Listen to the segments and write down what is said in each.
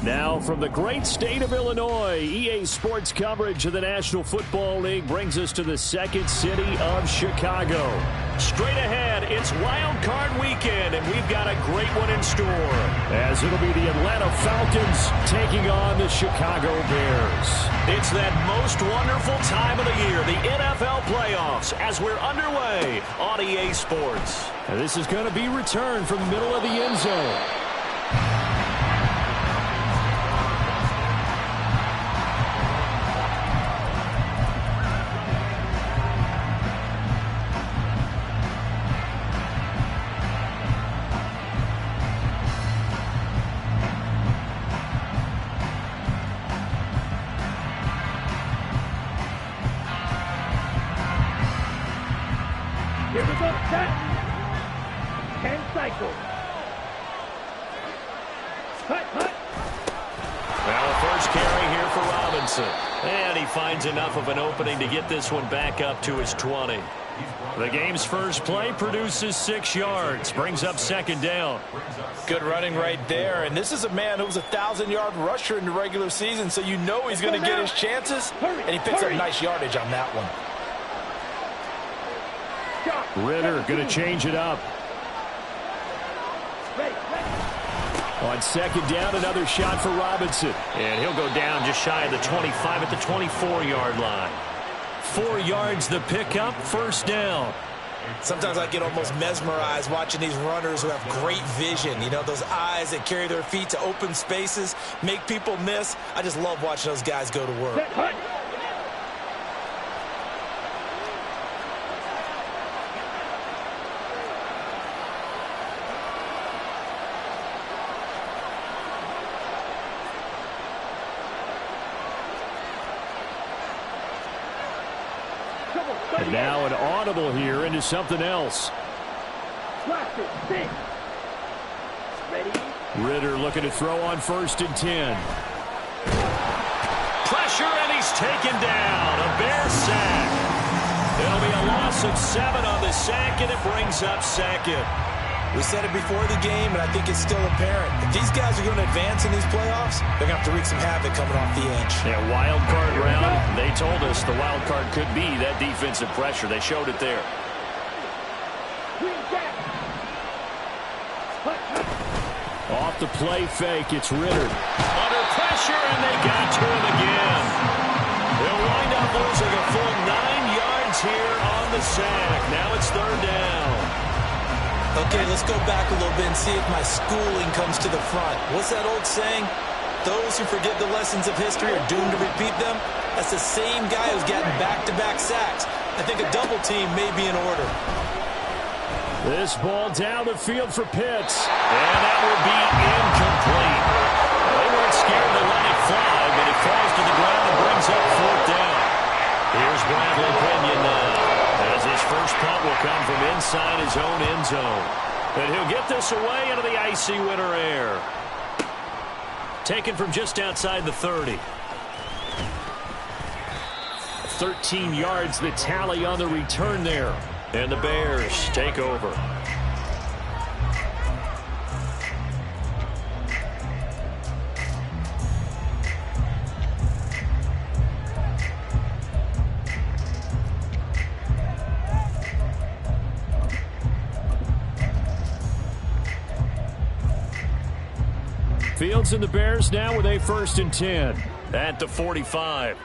Now from the great state of Illinois, EA Sports coverage of the National Football League brings us to the second city of Chicago. Straight ahead, it's Wild Card Weekend, and we've got a great one in store, as it'll be the Atlanta Falcons taking on the Chicago Bears. It's that most wonderful time of the year, the NFL playoffs, as we're underway on EA Sports. And this is going to be returned from the middle of the end zone. Here we go, set. 10 cycles. Cut. Well, a first carry here for Robinson. And he finds enough of an opening to get this one back up to his 20. The game's first play produces 6 yards. Brings up second down. Good running right there. And this is a man who was a 1,000-yard rusher in the regular season, so you know he's going to get his chances. And he picks up nice yardage on that one. Ritter going to change it up. On second down, another shot for Robinson. And he'll go down just shy of the 25 at the 24-yard line. 4 yards the pickup, first down. Sometimes I get almost mesmerized watching these runners who have great vision. You know, those eyes that carry their feet to open spaces, make people miss. I just love watching those guys go to work. And now an audible here into something else. Ritter looking to throw on 1st and 10. Pressure, and he's taken down. A Bear sack. It'll be a loss of 7 on the sack, and it brings up second. We said it before the game, and I think it's still apparent. If these guys are going to advance in these playoffs, they're going to have to wreak some havoc coming off the edge. Yeah, wild card round. They told us the wild card could be that defensive pressure. They showed it there. Off the play fake, it's Ritter. Under pressure, and they got to him again. They'll wind up losing a full 9 yards here on the sack. Now it's 3rd down. Okay, let's go back a little bit and see if my schooling comes to the front. What's that old saying? Those who forget the lessons of history are doomed to repeat them. That's the same guy who's getting back-to-back sacks. I think a double team may be in order. This ball down the field for Pitts. And that will be incomplete. They weren't scared to let it fly, but it falls to the ground and brings up 4th down. Here's Bradley Pinion now, as his first punt will come from inside his own end zone. And he'll get this away into the icy winter air. Taken from just outside the 30. 13 yards the tally on the return there. And the Bears take over. Fields and the Bears now with a 1st and 10 at the 45.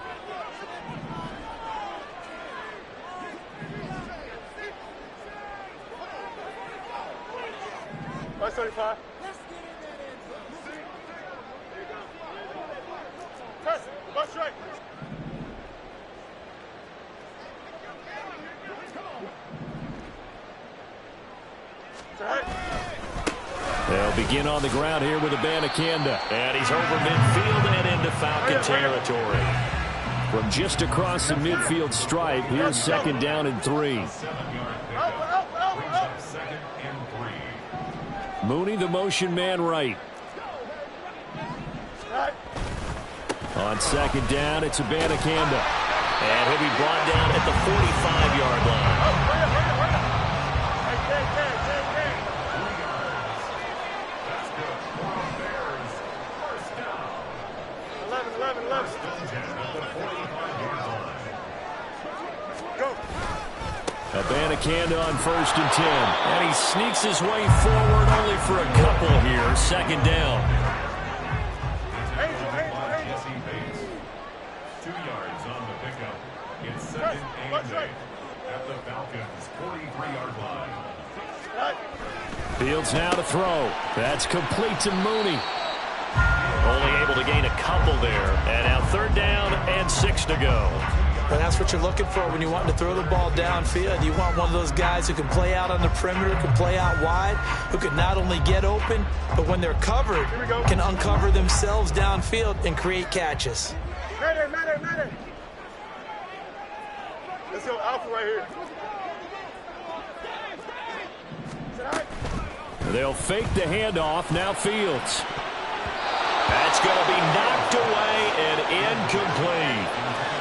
Let's 35. Press, go straight. They'll begin on the ground here with Abanikanda. And he's over midfield and into Falcon territory. From just across the midfield stripe, here's 2nd down and 3. Mooney, the motion man right. On 2nd down, it's Abanikanda. And he'll be brought down at the 45-yard line. back hand on 1st and 10. And he sneaks his way forward only for a couple here. 2nd down. Jesse Bates. 2 yards on the pickup. It's 2nd and 8 at the Falcons' 43-yard line. Fields now to throw. That's complete to Mooney. Only able to gain a couple there. And now 3rd down and 6 to go. And that's what you're looking for when you want to throw the ball downfield. You want one of those guys who can play out on the perimeter, can play out wide, who can not only get open, but when they're covered, can uncover themselves downfield and create catches. Madden. Let's go Alpha right here. They'll fake the handoff. Now Fields. That's going to be knocked away and incomplete.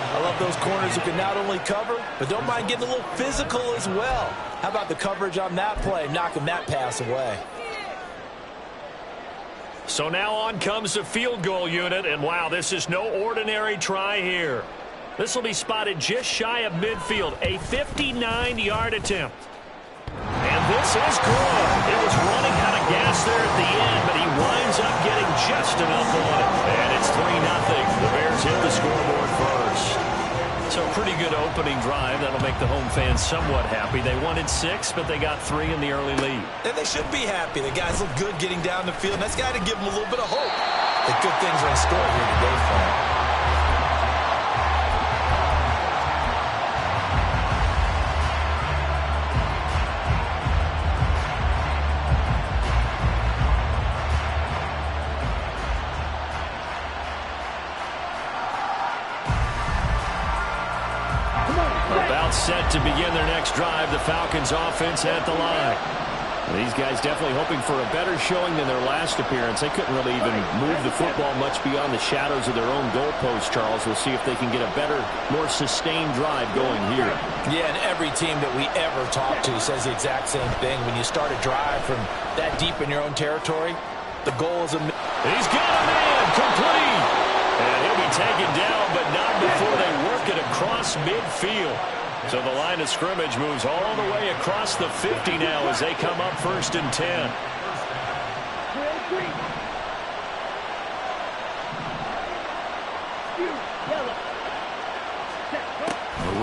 I love those corners who can not only cover, but don't mind getting a little physical as well. How about the coverage on that play, knocking that pass away? So now on comes the field goal unit, and wow, this is no ordinary try here. This will be spotted just shy of midfield, a 59-yard attempt. And this is good. It was running out of gas there at the end, but he winds up getting just enough on it. And it's 3-0. The Bears hit the scoreboard first. So pretty good opening drive. That'll make the home fans somewhat happy. They wanted 6, but they got 3 in the early lead. And they should be happy. The guys look good getting down the field. And that's got to give them a little bit of hope that good things are in store here today for them. About set to begin their next drive. The Falcons offense at the line. These guys definitely hoping for a better showing than their last appearance. They couldn't really even move the football much beyond the shadows of their own goalpost, Charles. We'll see if they can get a better, more sustained drive going here. Yeah, and every team that we ever talk to says the exact same thing. When you start a drive from that deep in your own territory, the goal is He's got a man, complete. And he'll be taken down, but not before they work it across midfield. So the line of scrimmage moves all the way across the 50 now as they come up 1st and 10.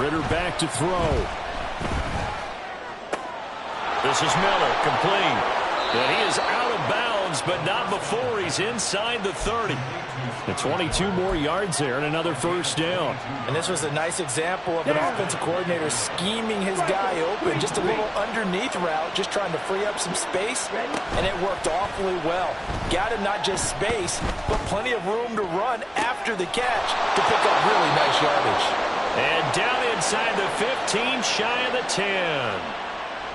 Ritter back to throw. This is Miller, complete. And he is out of bounds, but not before he's inside the 30. And 22 more yards there and another 1st down. And this was a nice example of an offensive coordinator scheming his guy open. Just a little underneath route, just trying to free up some space. And it worked awfully well. Got him not just space, but plenty of room to run after the catch to pick up really nice yardage. And down inside the 15, shy of the 10.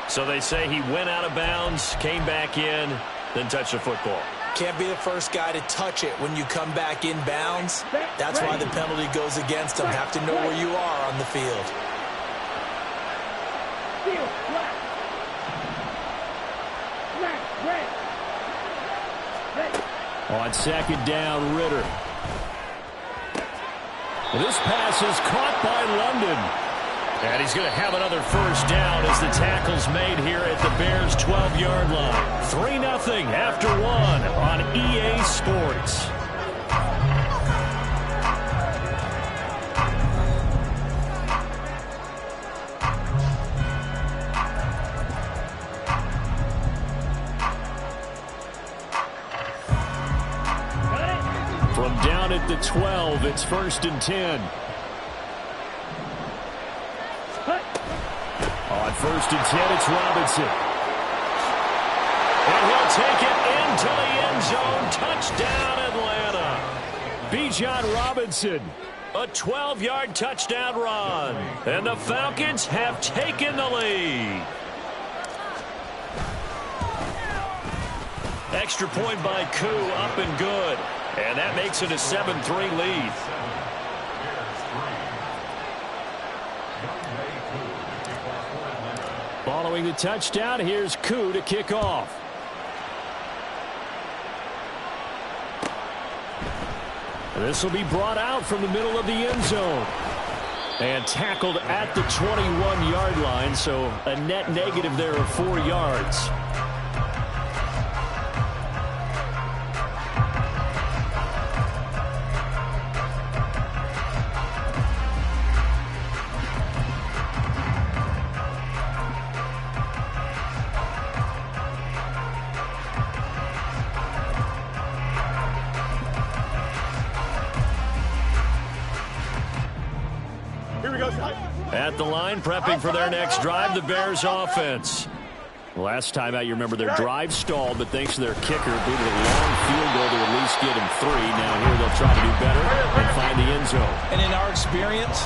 So they say he went out of bounds, came back in, then touched the football. Can't be the first guy to touch it when you come back in bounds. That's why the penalty goes against him. Have to know where you are on the field. On 2nd down, Ritter. This pass is caught by London. And he's going to have another 1st down as the tackle's made here at the Bears' 12-yard line. 3-0 after 1 on EA Sports. From down at the 12, it's 1st and 10. On 1st and 10, it's Robinson. And he'll take it into the end zone. Touchdown, Atlanta. Bijan Robinson, a 12-yard touchdown run. And the Falcons have taken the lead. Extra point by Koo, up and good. And that makes it a 7-3 lead. Following the touchdown, here's Koo to kick off. This will be brought out from the middle of the end zone. And tackled at the 21-yard line, so a net negative there of 4 yards. At the line, prepping for their next drive, the Bears offense. Last time out, you remember their drive stalled, but thanks to their kicker, booted a long field goal to at least get him 3. Now here they'll try to do better and find the end zone. And in our experience,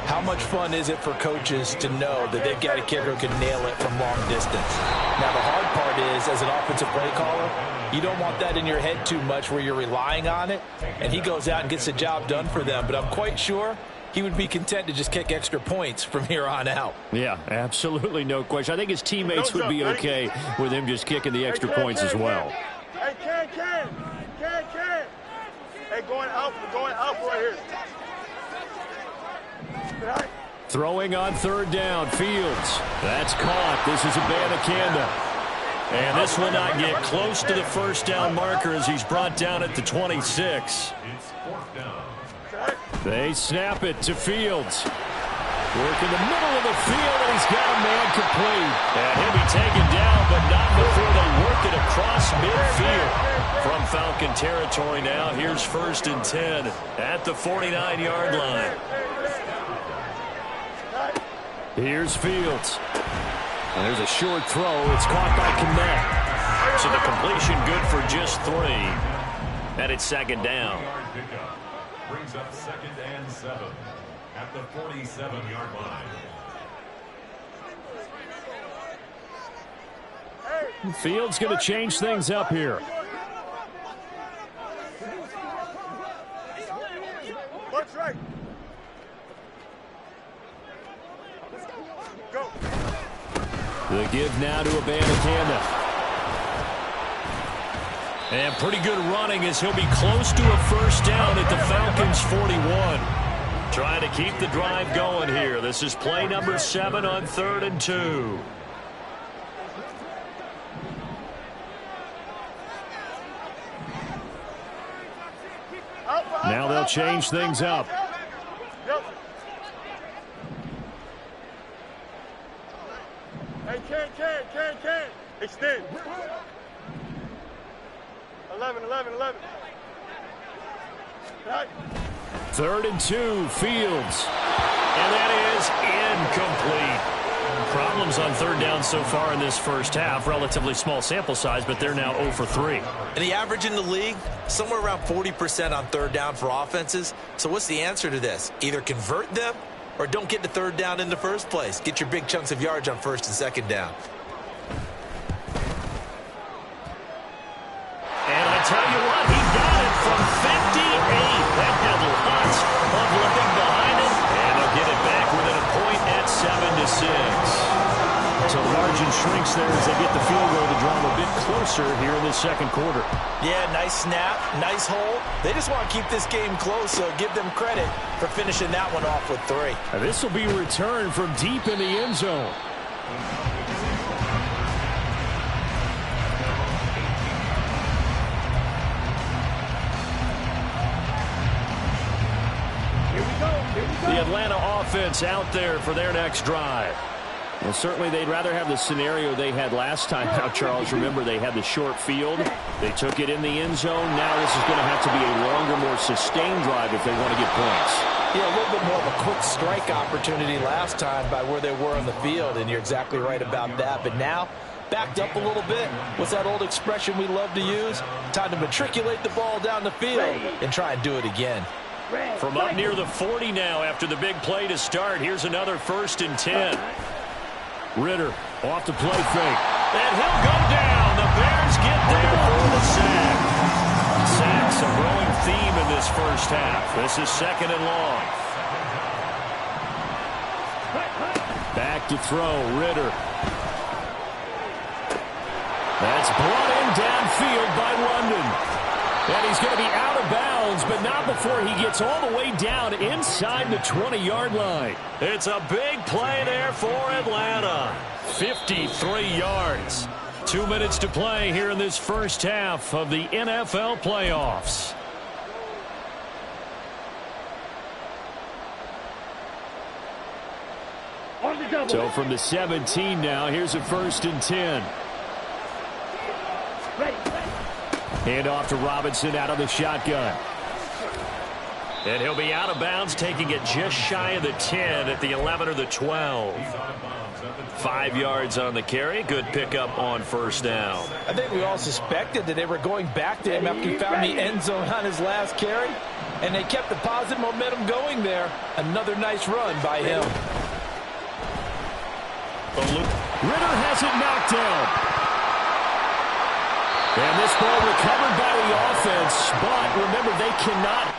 how much fun is it for coaches to know that they've got a kicker who can nail it from long distance? Now, the hard part is, as an offensive play caller, you don't want that in your head too much where you're relying on it, and he goes out and gets the job done for them. But I'm quite sure he would be content to just kick extra points from here on out. Yeah, absolutely no question. I think his teammates would be okay with him just kicking the extra points as well. Hey, Ken. Hey, going out right here. Throwing on third down, Fields. That's caught. This is Abanikanda. And this will not get close to the first down marker as he's brought down at the 26. It's 4th down. They snap it to Fields. Work in the middle of the field, and he's got a man complete. And he'll be taken down, but not before they work it across midfield. From Falcon territory now, here's 1st and 10 at the 49-yard line. Here's Fields. And there's a short throw. It's caught by Kmet. So the completion good for just 3. And it's 2nd down. Brings up 2nd and 7 at the 47-yard line. Fields going to change things up here. What's right? Go. The give now to Abanikanda. And pretty good running as he'll be close to a first down at the Falcons' 41. Trying to keep the drive going here. This is play number 7 on 3rd and 2. Now they'll change things up. Hey, Ken. Extend. 11. 3rd and 2, Fields. And that is incomplete. Problems on 3rd down so far in this first half. Relatively small sample size, but they're now 0 for 3. And the average in the league, somewhere around 40% on 3rd down for offenses. So what's the answer to this? Either convert them or don't get to 3rd down in the first place. Get your big chunks of yards on 1st and 2nd down. And I tell you what, he got it from 58. That had lots of living behind it. And they'll get it back within a point at 7-6. So the margin shrinks there as they get the field goal to draw them a bit closer here in the 2nd quarter. Yeah, nice snap, nice hole. They just want to keep this game close, so give them credit for finishing that one off with 3. And this will be returned from deep in the end zone. The Atlanta offense out there for their next drive. Well, certainly they'd rather have the scenario they had last time out, Charles. Remember, they had the short field. They took it in the end zone. Now this is going to have to be a longer, more sustained drive if they want to get points. Yeah, a little bit more of a quick strike opportunity last time by where they were on the field, and you're exactly right about that. But now, backed up a little bit. What's that old expression we love to use? Time to matriculate the ball down the field and try and do it again. From up near the 40 now after the big play to start. Here's another 1st and 10. Ritter off the play fake. And he'll go down. The Bears get there for the sack. Sacks a growing theme in this first half. This is 2nd and long. Back to throw. Ritter. That's brought in downfield by London. And he's going to be out of bounds, but not before he gets all the way down inside the 20-yard line. It's a big play there for Atlanta. 53 yards. 2 minutes to play here in this first half of the NFL playoffs. So from the 17 now, here's a 1st and 10. Hand off to Robinson out of the shotgun. And he'll be out of bounds, taking it just shy of the 10 at the 11 or the 12. 5 yards on the carry. Good pickup on 1st down. I think we all suspected that they were going back to him after he found the end zone on his last carry. And they kept the positive momentum going there. Another nice run by him. Ritter has it knocked down. And this ball recovered by the offense, but remember, they cannot.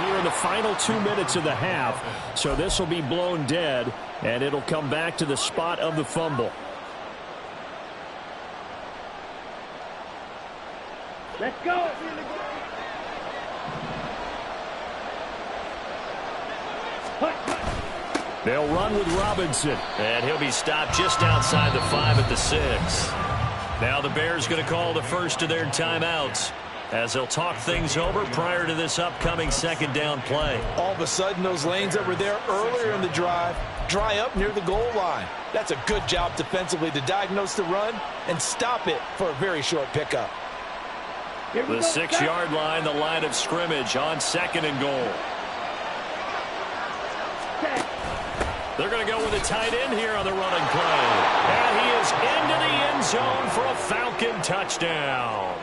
In the final 2 minutes of the half, so this will be blown dead, and it'll come back to the spot of the fumble. Let's go. They'll run with Robinson, and he'll be stopped just outside the 5 at the 6. Now the Bears going to call the first of their timeouts, as they'll talk things over prior to this upcoming 2nd down play. All of a sudden, those lanes that were there earlier in the drive dry up near the goal line. That's a good job defensively to diagnose the run and stop it for a very short pickup. The 6-yard line, the line of scrimmage on 2nd and goal. They're going to go with a tight end here on the running play. And he is into the end zone for a Falcon touchdown.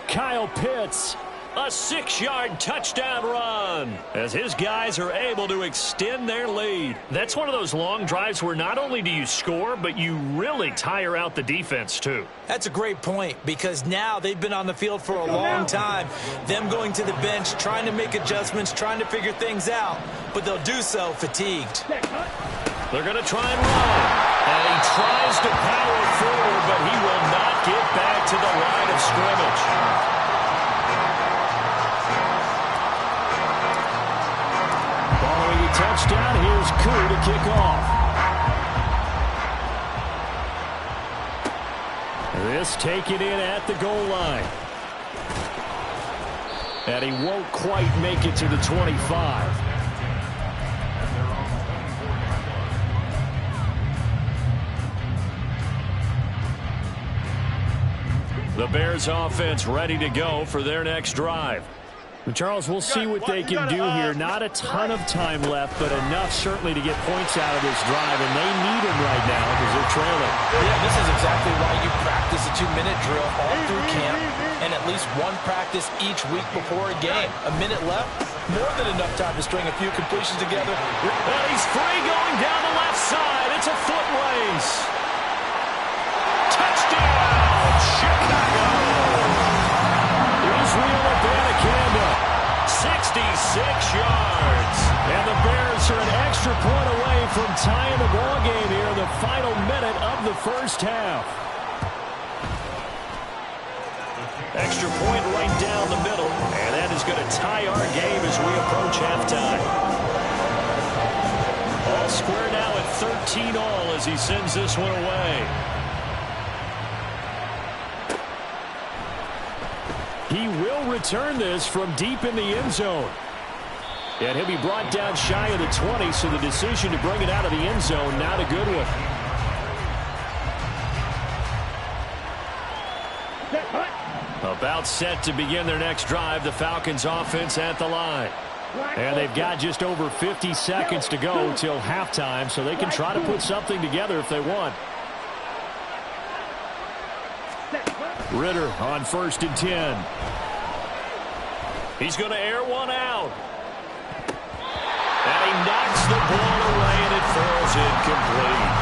Kyle Pitts, a 6-yard touchdown run as his guys are able to extend their lead. That's one of those long drives where not only do you score, but you really tire out the defense too. That's a great point, because now they've been on the field for a long time. Them going to the bench, trying to make adjustments, trying to figure things out, but they'll do so fatigued. They're going to try and run. And he tries to power forward, but he will not get back to the line of scrimmage. Following a touchdown, here's Koo to kick off. This taken in at the goal line. And he won't quite make it to the 25. The Bears offense ready to go for their next drive. Charles, we'll see what they can do here. Not a ton of time left, but enough certainly to get points out of this drive, and they need them right now because they're trailing. Yeah, this is exactly why you practice a 2-minute drill all through camp and at least one practice each week before a game. A minute left, more than enough time to string a few completions together. And he's free going down the left side. It's a foot race. Touchdown, Chicago. Israel Abanikanda, 66 yards. And the Bears are an extra point away from tying the ball game here in the final minute of the first half. Extra point right down the middle, and that is going to tie our game as we approach halftime. All square now at 13 all as he sends this one away. He will return this from deep in the end zone. And he'll be brought down shy of the 20, so the decision to bring it out of the end zone, not a good one. About set to begin their next drive, the Falcons offense at the line. And they've got just over 50 seconds to go till halftime, so they can try to put something together if they want. Ritter on 1st and 10. He's going to air one out. And he knocks the ball away, and it falls incomplete.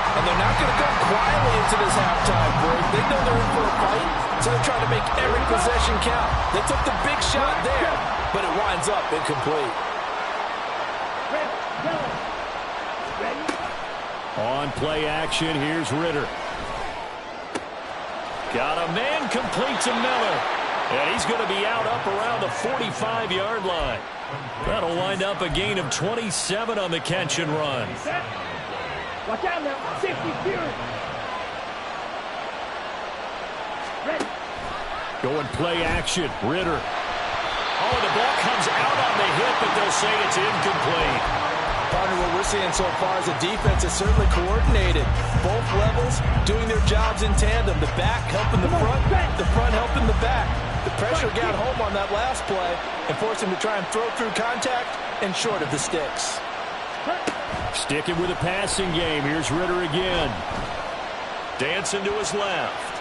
And they're not going to go quietly into this halftime break. They know they're in for a fight, so they're trying to make every possession count. They took the big shot there, but it winds up incomplete. On play action, here's Ritter. Got a man complete to Miller. And he's going to be out up around the 45-yard line. That'll wind up a gain of 27 on the catch and run. Watch out now. 60 fewer. Ready. Going play action. Ritter. Oh, the ball comes out on the hit, but they'll say it's incomplete. Partner, what we're seeing so far is the defense is certainly coordinated. Both levels doing their jobs in tandem. The back helping the front helping the back. The pressure got home on that last play and forced him to try and throw through contact and short of the sticks. Sticking with a passing game. Here's Ritter again. Dancing to his left.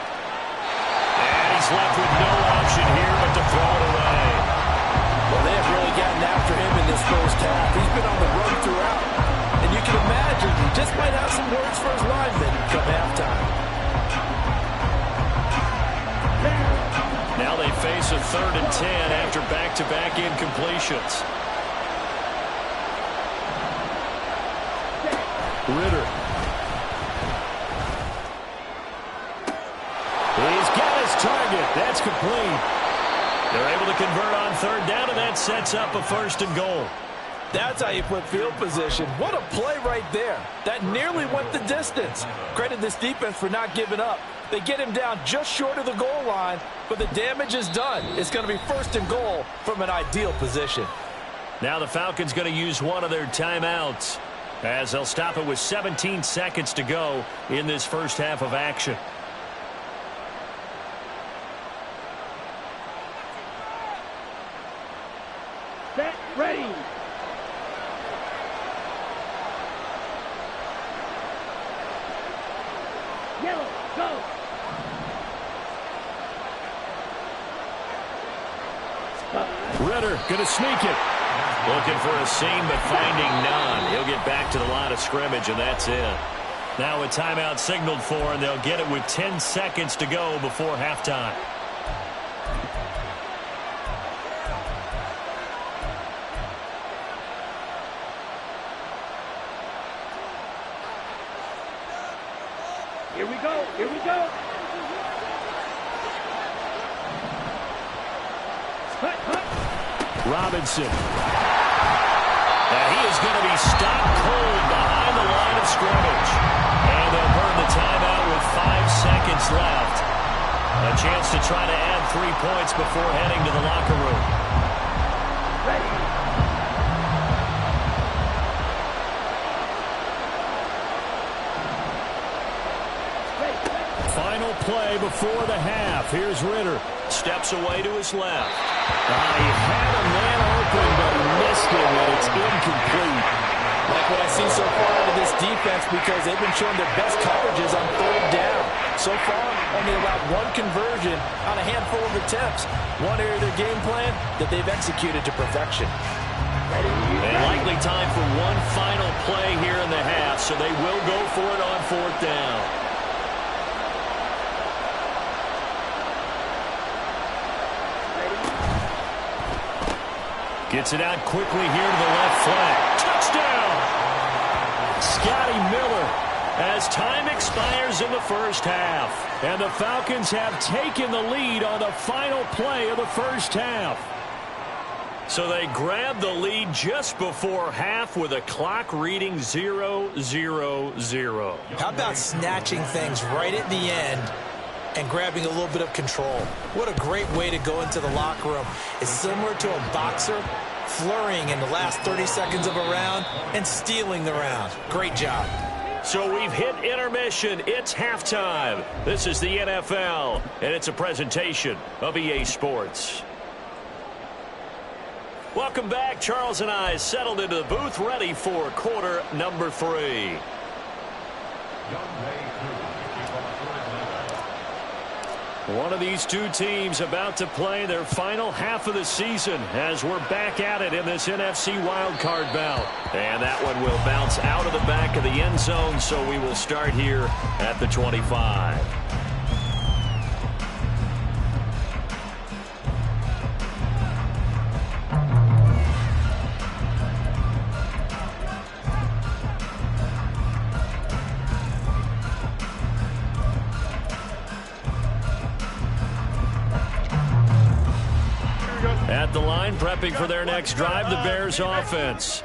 And he's left with no option here but to throw it away. Well, they have really gotten after him in this first half. He's been on the run throughout. And you can imagine he just might have some words for his linemen come halftime. Now they face a 3rd and 10 after back-to-back incompletions. Ritter. He's got his target. That's complete. They're able to convert on 3rd down, and that sets up a 1st and goal. That's how you put field position. What a play right there. That nearly went the distance. Credit this defense for not giving up. They get him down just short of the goal line, but the damage is done. It's going to be 1st and goal from an ideal position. Now the Falcons going to use one of their timeouts as they'll stop it with 17 seconds to go in this first half of action. Set, ready. Yellow, go. Ritter going to sneak it. Looking for a seam, but finding none. He'll get back to the line of scrimmage, and that's it. Now a timeout signaled for, and they'll get it with 10 seconds to go before halftime. Here we go. Here we go. Robinson. And he is going to be stopped cold behind the line of scrimmage. And they'll burn the timeout with 5 seconds left. A chance to try to add 3 points before heading to the locker room. Ready. Final play before the half. Here's Ritter. Steps away to his left. He had a man open, but missed him, and it's incomplete. Like what I see so far out of this defense, because they've been showing their best coverages on 3rd down. So far, only allowed 1 conversion on a handful of attempts. One area of their game plan that they've executed to perfection. And likely time for one final play here in the half, so they will go for it on 4th down. Gets it out quickly here to the left flank. Touchdown! Scotty Miller as time expires in the first half. And the Falcons have taken the lead on the final play of the first half. So they grab the lead just before half with a clock reading 0-0-0. How about snatching things right at the end and grabbing a little bit of control? What a great way to go into the locker room. It's similar to a boxer flurrying in the last 30 seconds of a round and stealing the round. Great job. So we've hit intermission. It's halftime. This is the NFL, and it's a presentation of EA Sports. Welcome back. Charles and I settled into the booth, ready for quarter number 3. One of these two teams about to play their final half of the season as we're back at it in this NFC wildcard bout. And that one will bounce out of the back of the end zone, so we will start here at the 25. At the line, prepping for their next drive, the Bears offense.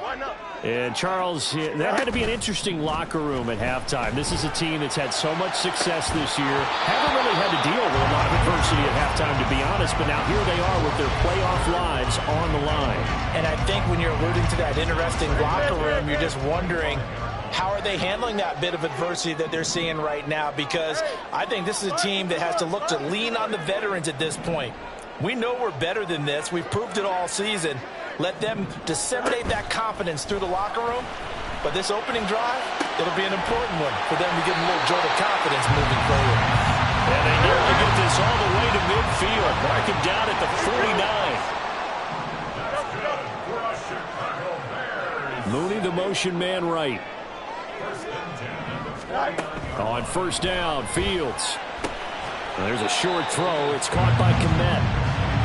And Charles, that had to be an interesting locker room at halftime. This is a team that's had so much success this year. Haven't really had to deal with a lot of adversity at halftime, to be honest, but now here they are with their playoff lives on the line. And I think when you're alluding to that interesting locker room, you're just wondering, how are they handling that bit of adversity that they're seeing right now? Because I think this is a team that has to look to lean on the veterans at this point. We know we're better than this. We've proved it all season. Let them disseminate that confidence through the locker room. But this opening drive, it'll be an important one for them to get a little jolt of confidence moving forward. And they nearly get this all the way to midfield. Mark him down at the 49. Mooney, the motion man right. On first down, Fields. There's a short throw. It's caught by Kmet.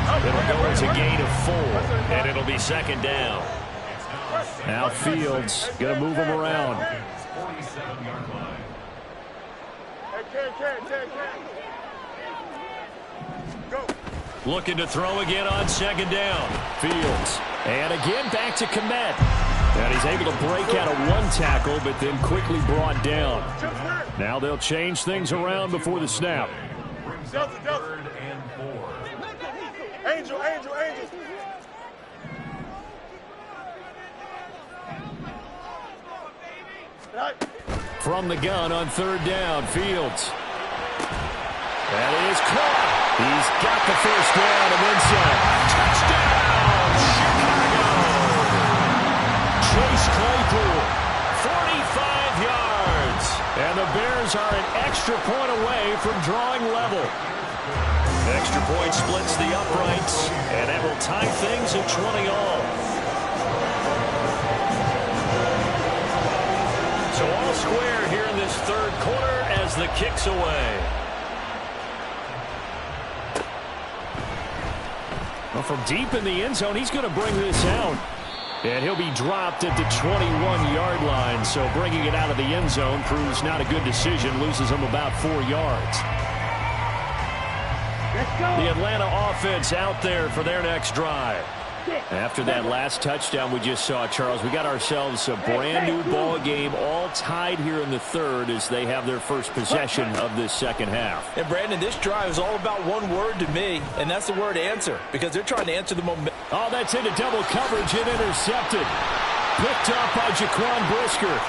It'll go as a gain of 4, and it'll be second down. Now Fields going to move him around. Looking to throw again on second down. Fields. And again back to Kmet. And he's able to break out of one tackle, but then quickly brought down. Now they'll change things around before the snap. Third and 4. Angel. From the gun on third down, Fields. That is caught. He's got the first down and then some. Touchdown, Chicago. Chase Claypool, 45 yards. And the Bears are an extra point away from drawing level. Extra point splits the uprights, and that will tie things at 20 all. So all square here in this third quarter as the kick's away. Well, from deep in the end zone, he's going to bring this out. And he'll be dropped at the 21-yard line. So bringing it out of the end zone proves not a good decision. Loses him about 4 yards. The Atlanta offense out there for their next drive. After that last touchdown we just saw, Charles, we got ourselves a brand-new ball game, all tied here in the third as they have their first possession of this second half. And, Brandon, this drive is all about one word to me, and that's the word answer, because they're trying to answer the momentum. Oh, that's into double coverage and intercepted. Picked up by Jaquan Brisker.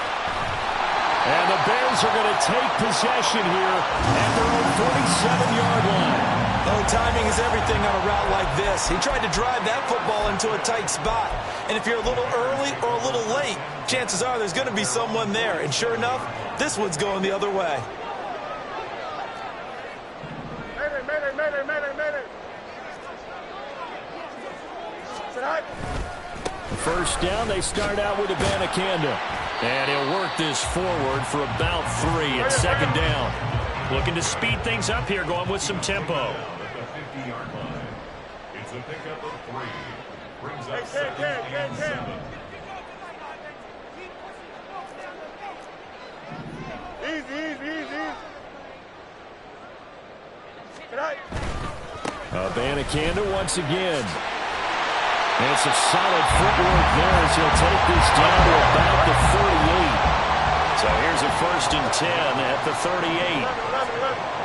And the Bears are going to take possession here at their own 47-yard line. Oh, timing is everything on a route like this. He tried to drive that football into a tight spot. And if you're a little early or a little late, chances are there's going to be someone there. And sure enough, this one's going the other way. First down, they start out with Abanikanda. And he'll work this forward for about 3 at second down. Looking to speed things up here, going with some tempo. At the 50-yard line, it's a pickup of 3. Brings up 2nd and 7. Easy. Abanikanda once again. And some solid footwork there as he'll take this down to about the 38. So here's a 1st and 10 at the 38.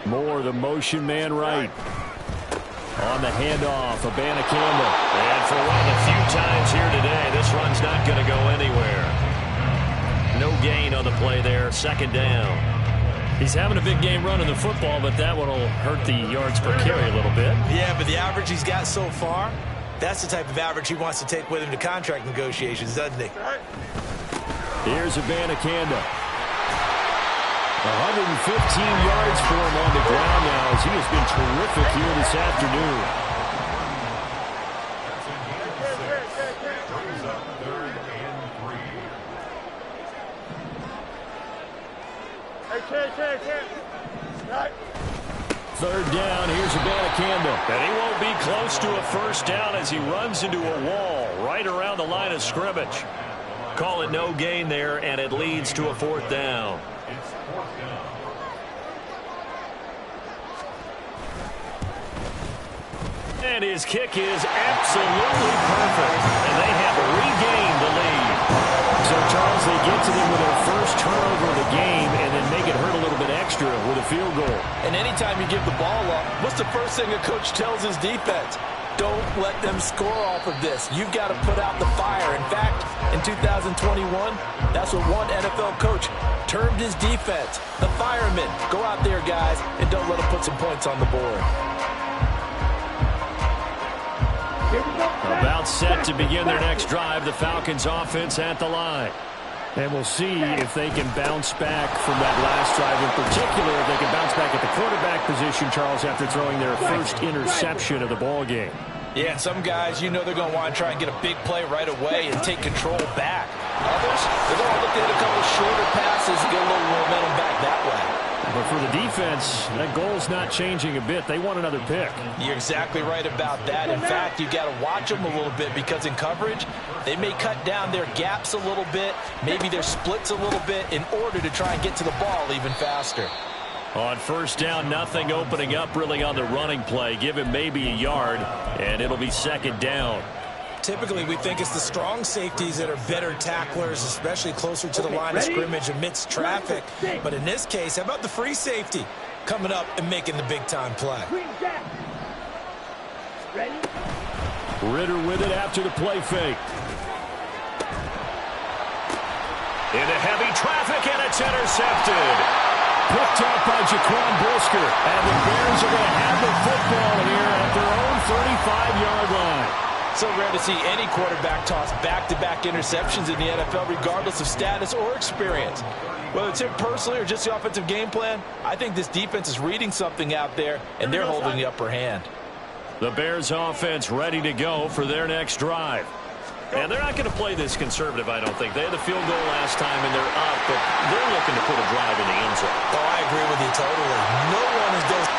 Moore, the motion man right. On the handoff, Abanikanda. And for one of the few times here today, this run's not going to go anywhere. No gain on the play there, second down. He's having a big game running the football, but that one will hurt the yards per carry a little bit. Yeah, but the average he's got so far, that's the type of average he wants to take with him to contract negotiations, doesn't he? Here's Abanikanda. 115 yards for him on the ground now as he has been terrific here this afternoon. Third down, here's Abanikanda. And he won't be close to a first down as he runs into a wall right around the line of scrimmage. Call it no gain there, and it leads to a fourth down. And his kick is absolutely perfect. And they have regained the lead. So, Charles, they get to them with their first turnover of the game and then make it hurt a little bit extra with a field goal. And anytime you give the ball up, what's the first thing a coach tells his defense? Don't let them score off of this. You've got to put out the fire. In fact, in 2021, that's what one NFL coach termed his defense. The firemen. Go out there, guys, and don't let them put some points on the board. About set to begin their next drive, the Falcons offense at the line. And we'll see if they can bounce back from that last drive. In particular, if they can bounce back at the quarterback position, Charles, after throwing their first interception of the ball game. Yeah, and some guys, you know they're going to want to try and get a big play right away and take control back. Others, they're going to look at a couple of shorter passes and get a little momentum back that way. But for the defense, that goal's not changing a bit. They want another pick. You're exactly right about that. In fact, you got to watch them a little bit because in coverage, they may cut down their gaps a little bit, maybe their splits a little bit in order to try and get to the ball even faster. On first down, nothing opening up really on the running play. Give him maybe a yard, and it'll be second down. Typically, we think it's the strong safeties that are better tacklers, especially closer to the line of scrimmage amidst traffic. But in this case, how about the free safety coming up and making the big-time play? Ritter with it after the play fake. Into heavy traffic, and it's intercepted. Picked up by Jaquan Brisker. And the Bears are going to have the football here at their own 35-yard line. So rare to see any quarterback toss back-to-back interceptions in the NFL, regardless of status or experience. Whether it's him personally or just the offensive game plan, I think this defense is reading something out there, and they're holding the upper hand. The Bears offense ready to go for their next drive. And they're not going to play this conservative, I don't think. They had the field goal last time, and they're up, but they're looking to put a drive in the end zone. Oh, I agree with you totally. No one is those.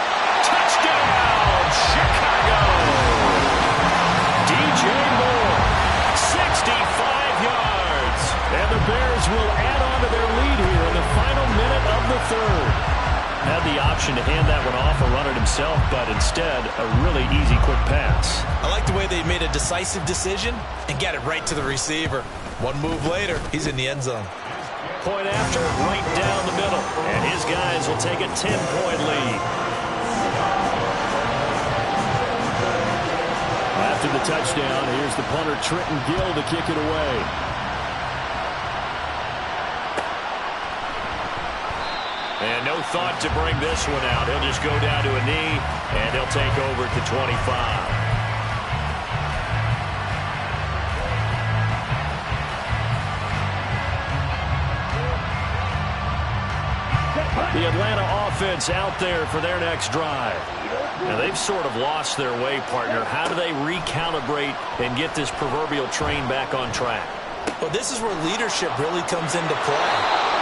Touchdown, Chicago! DJ Moore, 65 yards. And the Bears will add on to their lead here in the final minute of the third. Had the option to hand that one off or run it himself, but instead, a really easy, quick pass. I like the way they made a decisive decision and got it right to the receiver. One move later, he's in the end zone. Point after, right down the middle. And his guys will take a 10-point lead. After the touchdown, here's the punter Trenton Gill to kick it away. And no thought to bring this one out. He'll just go down to a knee, and he'll take over at the 25. The Atlanta offense out there for their next drive. Now, they've sort of lost their way, partner. How do they recalibrate and get this proverbial train back on track? Well, this is where leadership really comes into play.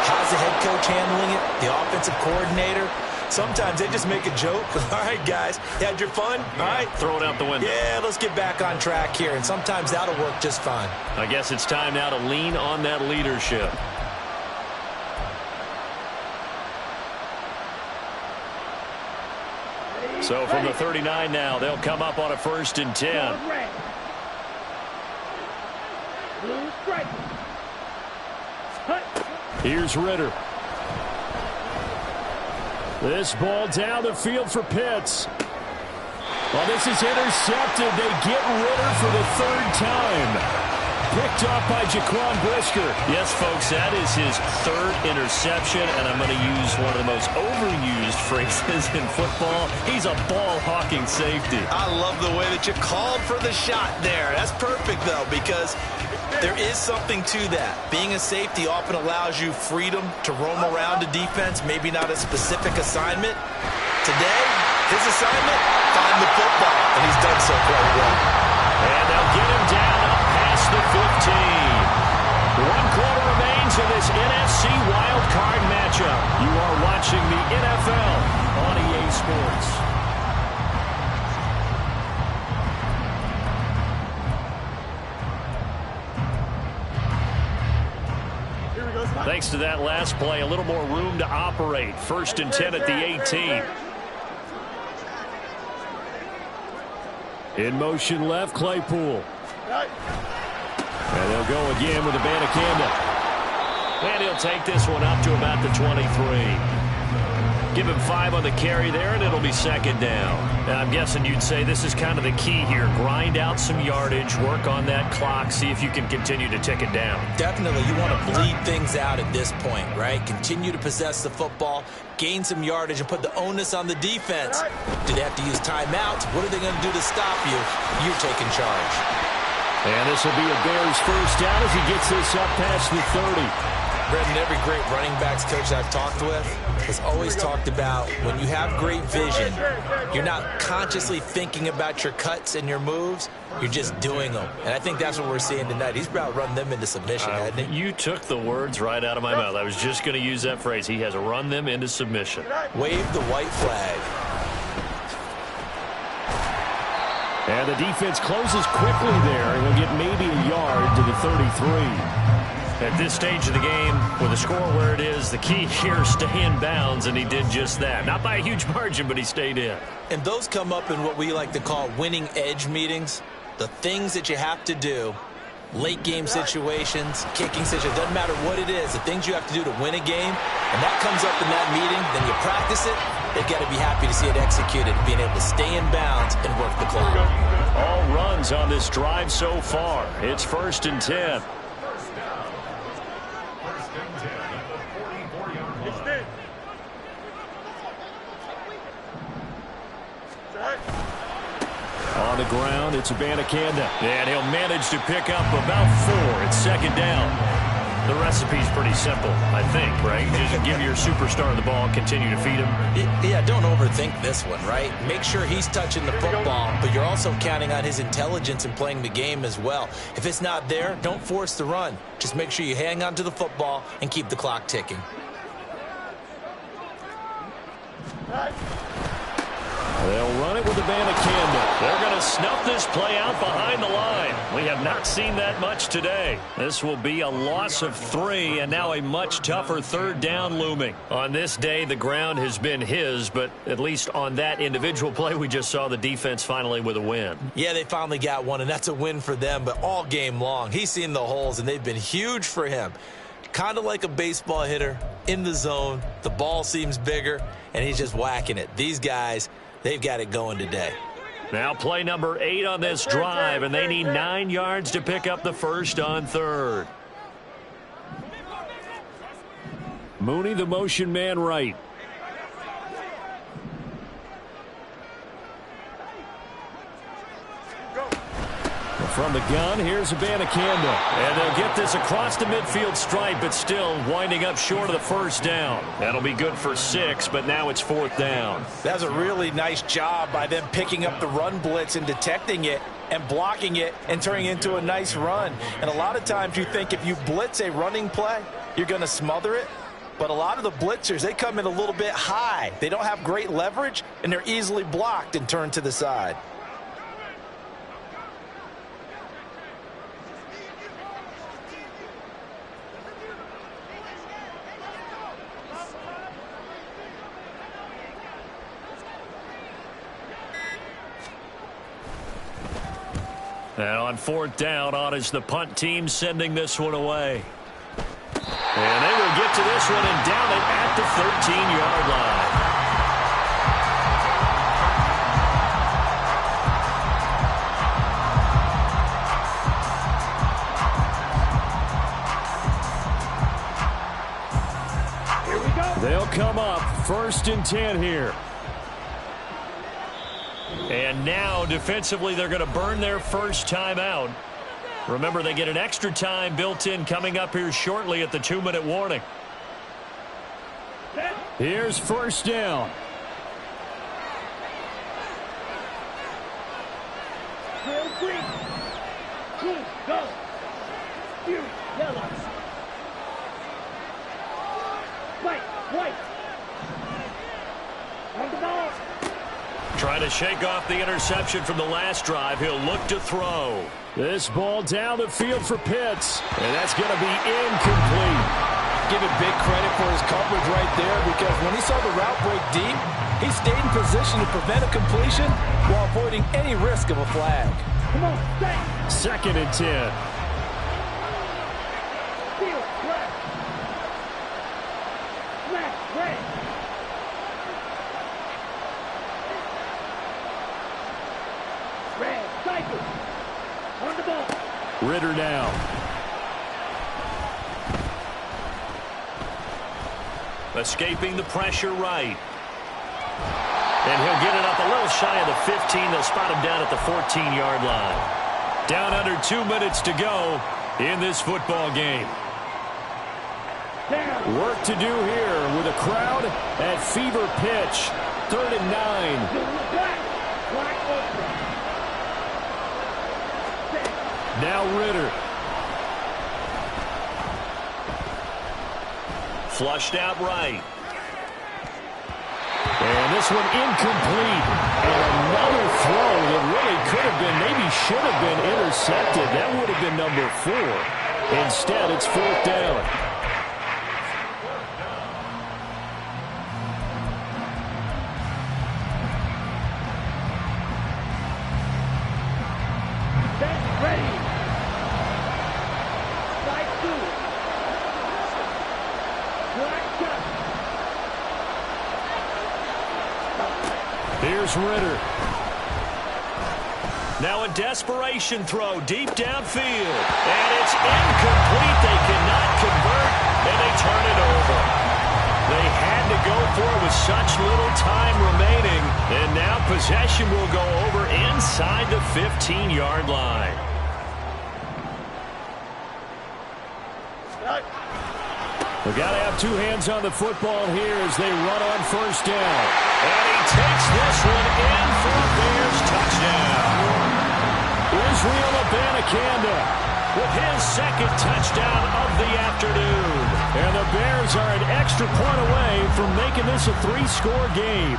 How's the head coach handling it? The offensive coordinator? Sometimes they just make a joke. All right, guys, you had your fun? All right. Throw it out the window. Yeah, let's get back on track here. And sometimes that'll work just fine. I guess it's time now to lean on that leadership. So from the 39 now, they'll come up on a 1st and 10. Here's Ritter. This ball down the field for Pitts. Well, this is intercepted. They get Ritter for the third time. Picked off by Jaquan Brisker. Yes, folks, that is his third interception, and I'm going to use one of the most overused phrases in football. He's a ball-hawking safety. I love the way that you called for the shot there. That's perfect, though, because there is something to that. Being a safety often allows you freedom to roam around a defense, maybe not a specific assignment. Today, his assignment, find the football, and he's done so quite well. And they'll get him down up past the 15. 1 quarter remains in this NFC wild card matchup. You are watching the NFL on EA Sports. Thanks to that last play, a little more room to operate. 1st and 10 at the 18. In motion left, Claypool. And they'll go again with Abanikanda. And he'll take this one up to about the 23. Give him 5 on the carry there, and it'll be 2nd down. And I'm guessing you'd say this is kind of the key here. Grind out some yardage, work on that clock, see if you can continue to tick it down. Definitely. You want to bleed things out at this point, right? Continue to possess the football, gain some yardage, and put the onus on the defense. Do they have to use timeouts? What are they going to do to stop you? You're taking charge. And this will be a Bears first down as he gets this up past the 30. Brendan, every great running backs coach I've talked with has always talked about when you have great vision, you're not consciously thinking about your cuts and your moves, you're just doing them. And I think that's what we're seeing tonight. He's about run them into submission, hasn't he? You took the words right out of my mouth. I was just going to use that phrase. He has run them into submission. Wave the white flag. And the defense closes quickly there, and he'll get maybe a yard to the 33. At this stage of the game, with the score where it is, the key here is stay in bounds, and he did just that. Not by a huge margin, but he stayed in. And those come up in what we like to call winning edge meetings. The things that you have to do, late game situations, kicking situations, doesn't matter what it is, the things you have to do to win a game, and that comes up in that meeting, then you practice it, they've got to be happy to see it executed, being able to stay in bounds and work the clock. All runs on this drive so far. It's 1st and 10. On the ground, it's Abanikanda. And he'll manage to pick up about 4. It's 2nd down. The recipe's pretty simple, I think, right? Just give your superstar the ball, continue to feed him. Yeah, don't overthink this one, right? Make sure he's touching the football, but you're also counting on his intelligence in playing the game as well. If it's not there, don't force the run. Just make sure you hang on to the football and keep the clock ticking. They'll run it with Abanikanda. They're going to snuff this play out behind the line. We have not seen that much today. This will be a loss of 3, and now a much tougher 3rd down looming. On this day, the ground has been his, but at least on that individual play, we just saw the defense finally with a win. Yeah, they finally got one, and that's a win for them, but all game long, he's seen the holes, and they've been huge for him. Kind of like a baseball hitter in the zone. The ball seems bigger, and he's just whacking it. These guys, they've got it going today. Now play number 8 on this drive, and they need 9 yards to pick up the first on 3rd. Mooney, the motion man right. From the gun, here's Abanikanda. And they'll get this across the midfield stripe, but still winding up short of the first down. That'll be good for 6, but now it's 4th down. That was a really nice job by them picking up the run blitz and detecting it and blocking it and turning it into a nice run. And a lot of times you think if you blitz a running play, you're going to smother it. But a lot of the blitzers, they come in a little bit high. They don't have great leverage, and they're easily blocked and turned to the side. And on 4th down, on is the punt team sending this one away. And they will get to this one and down it at the 13-yard line. 1st and 10 here. And now, defensively, they're going to burn their first timeout. Remember, they get an extra time built in coming up here shortly at the 2-minute warning. Here's 1st down. Go. Yellow. White. On the ball. Trying to shake off the interception from the last drive. He'll look to throw. This ball down the field for Pitts. And that's going to be incomplete. Give him big credit for his coverage right there, because when he saw the route break deep, he stayed in position to prevent a completion while avoiding any risk of a flag. Come on, stay. 2nd and 10. Field, left. Left, red. Red, cycle. On the ball. Ritter now. Escaping the pressure right. And he'll get it up a little shy of the 15. They'll spot him down at the 14-yard line. Down under 2 minutes to go in this football game. Work to do here with a crowd at fever pitch. 3rd and 9. Now Ritter. Flushed out right. And this one incomplete. And another throw that really could have been, maybe should have been intercepted. That would have been number 4. Instead, it's 4th down. Here's Ritter. Now a desperation throw deep downfield. And it's incomplete. They cannot convert, and they turn it over. They had to go for it with such little time remaining. And now possession will go over inside the 15-yard line. We've got to have 2 hands on the football here as they run on 1st down. And he takes this one in for a Bears touchdown. Israel Abanikanda with his 2nd touchdown of the afternoon. And the Bears are an extra point away from making this a 3-score game.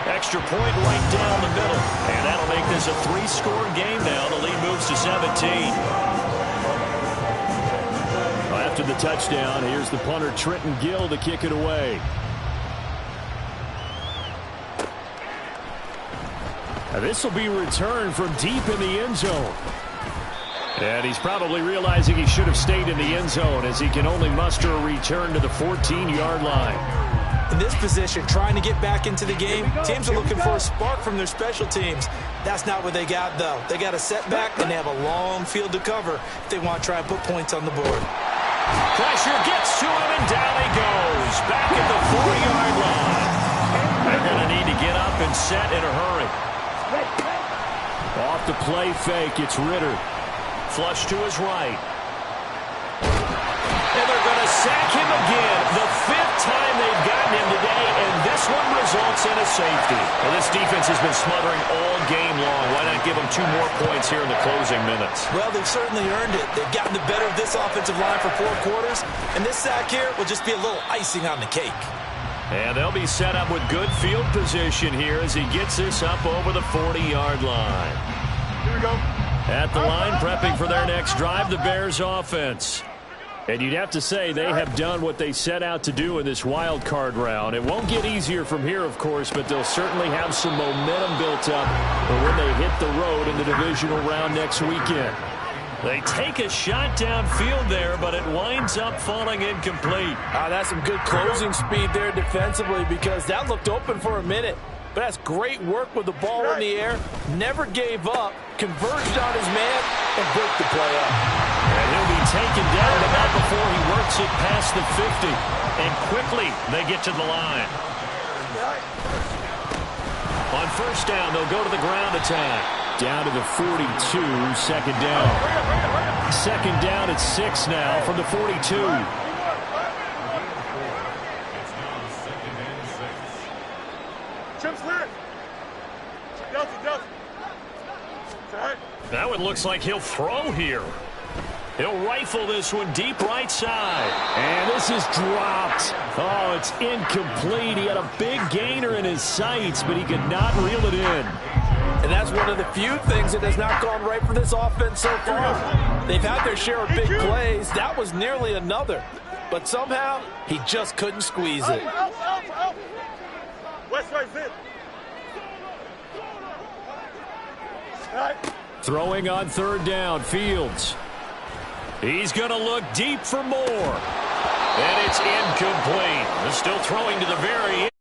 Extra point right down the middle. And that'll make this a 3-score game now. The lead moves to 17. After the touchdown, here's the punter Trenton Gill to kick it away. Now this will be returned from deep in the end zone. And he's probably realizing he should have stayed in the end zone as he can only muster a return to the 14-yard line. In this position, trying to get back into the game, teams are looking for a spark from their special teams. That's not what they got, though. They got a setback, and they have a long field to cover if they want to try and put points on the board. Pressure gets to him, and down he goes. Back at the 40-yard line. They're going to need to get up and set in a hurry. Off the play fake, it's Ritter. Flush to his right. And they're going to sack him again. The 5th time they've gotten him today, and this one results in a safety. Well, this defense has been smothering all game long. Why not give them 2 more points here in the closing minutes? Well, they've certainly earned it. They've gotten the better of this offensive line for 4 quarters, and this sack here will just be a little icing on the cake. And they'll be set up with good field position here as he gets this up over the 40-yard line. Here we go. At the line, prepping for their next drive, the Bears offense. And you'd have to say they have done what they set out to do in this wild card round. It won't get easier from here, of course, but they'll certainly have some momentum built up for when they hit the road in the divisional round next weekend. They take a shot downfield there, but it winds up falling incomplete. That's some good closing speed there defensively, because that looked open for a minute. But that's great work with the ball in the air. Never gave up, converged on his man, and broke the play up. And he'll be taken down, but not before he works it past the 50. And quickly, they get to the line. On first down, they'll go to the ground attack. Down to the 42, second down. Second down at 6 now from the 42. It's now second and 6. Chip's clear. Delta. That one looks like he'll throw here. He'll rifle this one deep right side. And this is dropped. Oh, it's incomplete. He had a big gainer in his sights, but he could not reel it in. And that's one of the few things that has not gone right for this offense so far. They've had their share of big plays. That was nearly another. But somehow, he just couldn't squeeze it. West right fit. Throwing on third down, Fields. He's going to look deep for more. And it's incomplete. They're still throwing to the very end.